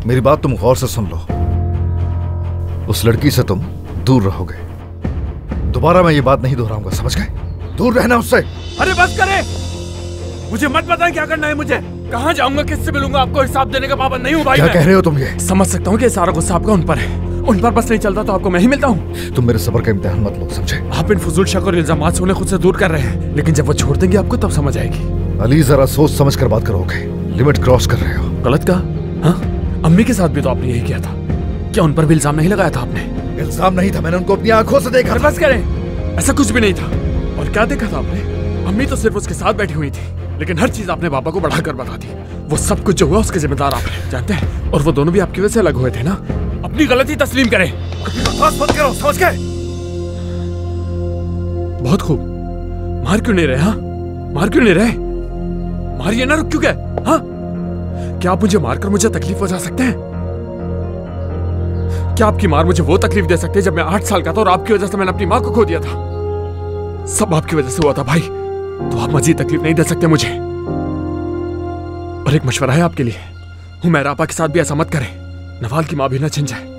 मेरी बात तुम गौर से सुन लो। उस लड़की से तुम दूर रहोगे। दोबारा मैं ये बात नहीं दोहराऊंगा, समझ गए? दूर रहना उससे। अरे बस करे, मुझे मत बताएं क्या करना है। मुझे कहाँ जाऊंगा, किससे मिलूंगा? आपको हिसाब देने का पाबंद नहीं हूँ भाई। क्या कह रहे हो तुम? ये समझ सकता हूँ कि सारा गुस्सा आपका उन पर है। उन पर बस नहीं चलता तो आपको मैं ही मिलता हूँ। तुम मेरे सब्र का इम्तिहान मत लो, समझे? आप इन फजूल शक और इल्जामात से उन्हें खुद से दूर कर रहे हैं, लेकिन जब वो छोड़ देंगे आपको तब समझ आएगी। अली, जरा सोच समझ कर बात करोगे? लिमिट क्रॉस कर रहे हो। गलत कहा? हाँ, अम्मी के साथ भी तो आपने यही किया था। क्या उन पर भी इल्जाम नहीं लगाया था आपने? इल्जाम नहीं था, मैंने उनको अपनी आंखों से देखा। बस करें, ऐसा कुछ भी नहीं था। और क्या देखा था आपने? अम्मी तो सिर्फ उसके साथ बैठी हुई थी, लेकिन हर चीज आपने पापा को बढ़ाकर बता दी। वो सब कुछ जो हुआ उसके जिम्मेदार आप हैं, जानते हैं? और वो दोनों भी आपकी वजह से अलग हुए थे ना। अपनी गलती तस्लीम करें। मत करो, समझ गए? बहुत खूब। मार क्यों नहीं रहे? हाँ, मार क्यों नहीं रहे? मारिए ना, रुक क्यों गए? हाँ, क्या आप मुझे मारकर मुझे तकलीफ पहुंचा सकते हैं? क्या आपकी मार मुझे वो तकलीफ दे सकती है जब मैं 8 साल का था और आपकी वजह से मैंने अपनी मां को खो दिया था? सब आपकी वजह से हुआ था भाई, तो आप मजीद तकलीफ नहीं दे सकते मुझे। और एक मशवरा है आपके लिए, हुमैरा आपा के साथ भी ऐसा मत करें, नवाल की मां भी ना छिन जाए।